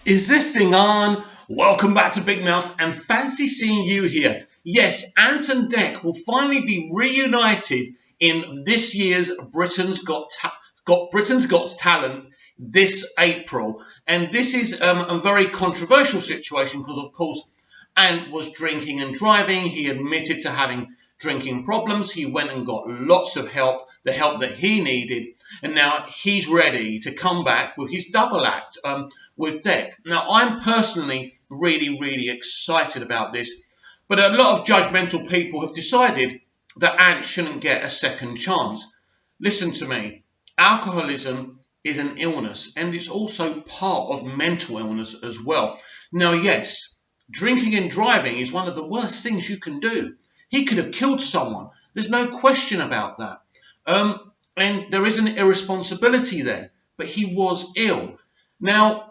Is this thing on? Welcome back to Big Mouth and fancy seeing you here. Yes, Ant and Dec will finally be reunited in this year's Britain's Got Talent this April. And this is a very controversial situation because, of course, Ant was drinking and driving. He admitted to having drinking problems. He went and got lots of help, the help that he needed. And now he's ready to come back with his double act with Dec. Now, I'm personally really excited about this, but a lot of judgmental people have decided that Ant shouldn't get a second chance. Listen to me. Alcoholism is an illness, and it's also part of mental illness as well. Now, yes, drinking and driving is one of the worst things you can do. He could have killed someone. There's no question about that. And there is an irresponsibility there, but he was ill. Now,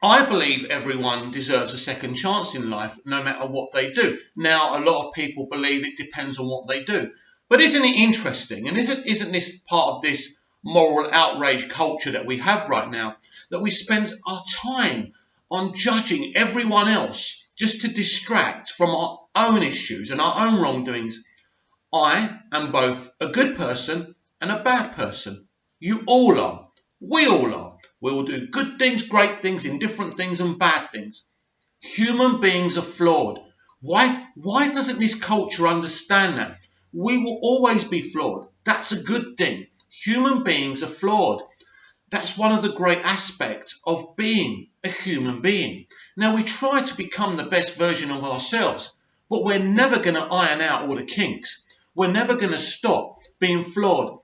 I believe everyone deserves a second chance in life, no matter what they do. Now, a lot of people believe it depends on what they do. But isn't it interesting, and isn't this part of this moral outrage culture that we have right now, that we spend our time on judging everyone else just to distract from our own issues and our own wrongdoings? I am both a good person and a bad person. You all are. We all are. We will do good things, great things, indifferent things and bad things. Human beings are flawed. Why doesn't this culture understand that? We will always be flawed. That's a good thing. Human beings are flawed. That's one of the great aspects of being a human being. Now, we try to become the best version of ourselves, but we're never going to iron out all the kinks. We're never going to stop being flawed.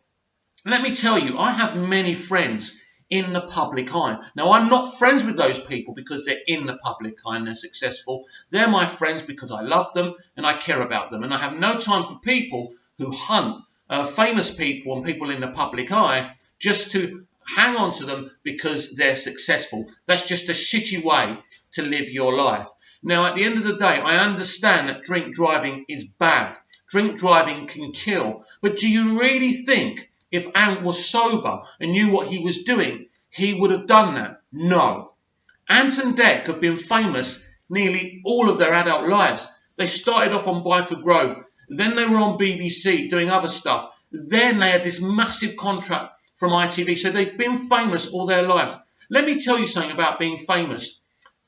Let me tell you, I have many friends in the public eye. Now, I'm not friends with those people because they're in the public eye and they're successful. They're my friends because I love them and I care about them. And I have no time for people who hunt famous people and people in the public eye just to hang on to them because they're successful. That's just a shitty way to live your life. Now, at the end of the day, I understand that drink driving is bad. Drink driving can kill. But do you really think if Ant was sober and knew what he was doing, he would have done that? No. Ant and Dec have been famous nearly all of their adult lives. They started off on Byker Grove. Then they were on BBC doing other stuff. Then they had this massive contract from ITV. So they've been famous all their life. Let me tell you something about being famous.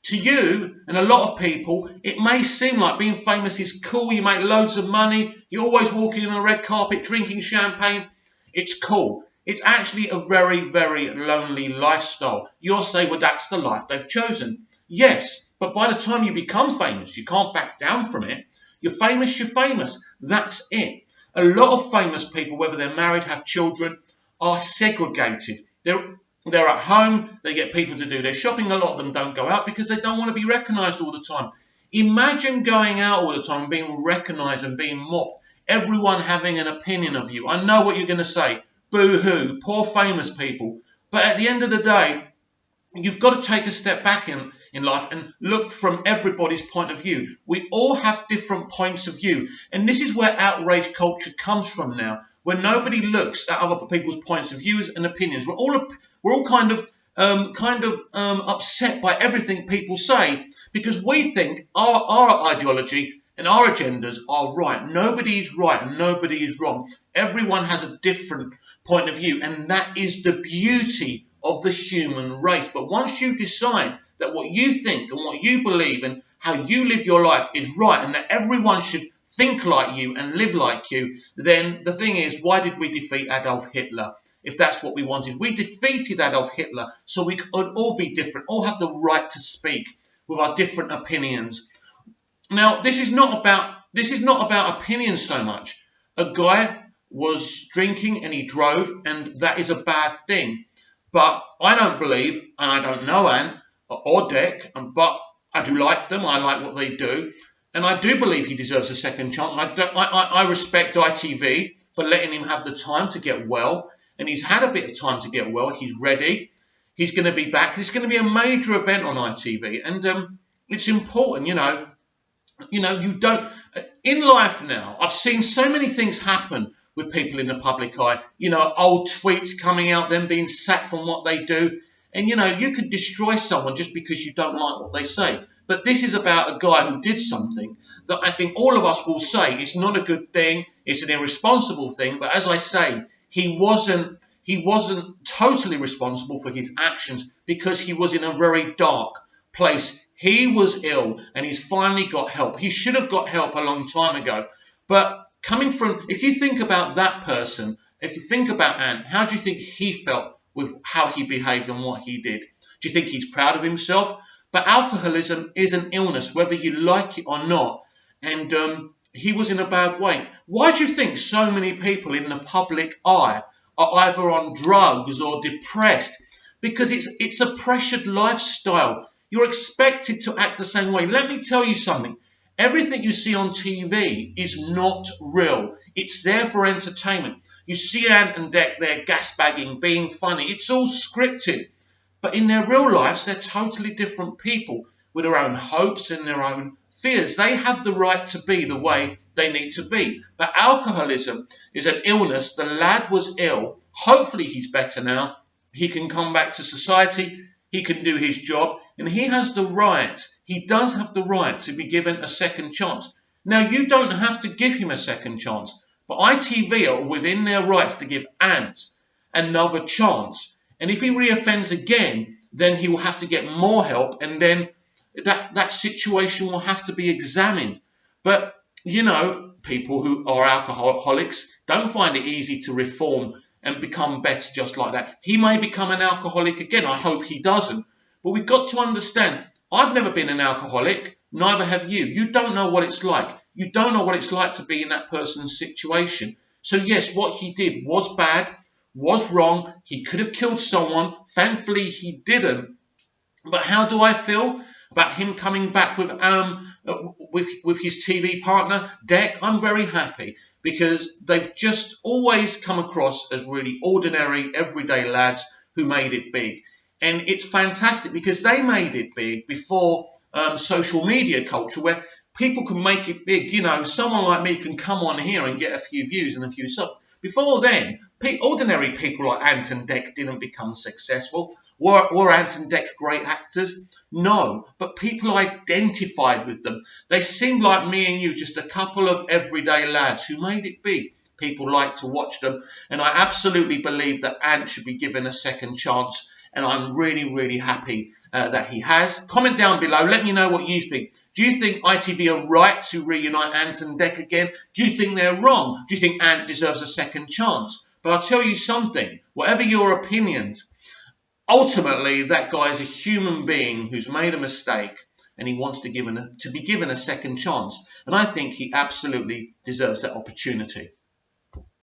To you and a lot of people, it may seem like being famous is cool. You make loads of money. You're always walking on a red carpet, drinking champagne. It's cool. It's actually a very lonely lifestyle. You'll say, well, that's the life they've chosen. Yes, but by the time you become famous, you can't back down from it. You're famous, you're famous. That's it. A lot of famous people, whether they're married, have children, are segregated. They're at home, they get people to do their shopping. A lot of them don't go out because they don't want to be recognised all the time. Imagine going out all the time, being recognised and being mocked. Everyone having an opinion of you. I know what you're going to say. Boo-hoo, poor famous people. But at the end of the day, you've got to take a step back in life and look from everybody's point of view. We all have different points of view. And this is where outrage culture comes from now, where nobody looks at other people's points of views and opinions. We're all kind of upset by everything people say because we think our ideology and our agendas are right. Nobody is right and nobody is wrong. Everyone has a different point of view, and that is the beauty of the human race. But once you decide that what you think and what you believe and how you live your life is right and that everyone should think like you and live like you, then the thing is, why did we defeat Adolf Hitler? If that's what we wanted. We defeated Adolf Hitler so we could all be different, all have the right to speak with our different opinions. Now, this is not about opinions so much. A guy was drinking and he drove, and that is a bad thing. But I don't believe, and I don't know Ant or Dec, but I do like them. I like what they do, and I do believe he deserves a second chance. I respect ITV for letting him have the time to get well, and he's had a bit of time to get well. He's ready. He's going to be back. It's going to be a major event on ITV, and it's important, you know, you don't, in life now, I've seen so many things happen with people in the public eye, old tweets coming out, them being sacked from what they do. And, you know, you could destroy someone just because you don't like what they say. But this is about a guy who did something that I think all of us will say it's not a good thing, it's an irresponsible thing. But as I say, he wasn't totally responsible for his actions because he was in a very dark place. He was ill and he's finally got help. He should have got help a long time ago. But coming from, if you think about that person, if you think about Ant, how do you think he felt with how he behaved and what he did? Do you think he's proud of himself? But alcoholism is an illness, whether you like it or not. And he was in a bad way. Why do you think so many people in the public eye are either on drugs or depressed? Because it's a pressured lifestyle. You're expected to act the same way. Let me tell you something. Everything you see on TV is not real. It's there for entertainment. You see Ant and Dec there gasbagging, being funny. It's all scripted. But in their real lives, they're totally different people with their own hopes and their own fears. They have the right to be the way they need to be. But alcoholism is an illness. The lad was ill. Hopefully he's better now. He can come back to society. He can do his job. And he has the right. He does have the right to be given a second chance. Now, you don't have to give him a second chance. But ITV are within their rights to give Ant another chance. And if he reoffends again, then he will have to get more help, and then that situation will have to be examined. But, you know, people who are alcoholics don't find it easy to reform and become better just like that. He may become an alcoholic again. I hope he doesn't. But we've got to understand, I've never been an alcoholic, neither have you. You don't know what it's like. You don't know what it's like to be in that person's situation. So yes, what he did was bad, was wrong. He could have killed someone. Thankfully, he didn't. But how do I feel about him coming back with his TV partner, Dec? I'm very happy because they've just always come across as really ordinary, everyday lads who made it big. And it's fantastic because they made it big before social media culture, where people can make it big. You know, someone like me can come on here and get a few views and a few subs. Before then, ordinary people like Ant and Dec didn't become successful. Were Ant and Dec great actors? No, but people identified with them. They seemed like me and you, just a couple of everyday lads who made it big. People like to watch them, and I absolutely believe that Ant should be given a second chance, and I'm really, really happy that he has. Comment down below. Let me know what you think. Do you think ITV are right to reunite Ant and Dec again? Do you think they're wrong? Do you think Ant deserves a second chance? But I'll tell you something. Whatever your opinions, ultimately that guy is a human being who's made a mistake, and he wants to be given a second chance. And I think he absolutely deserves that opportunity.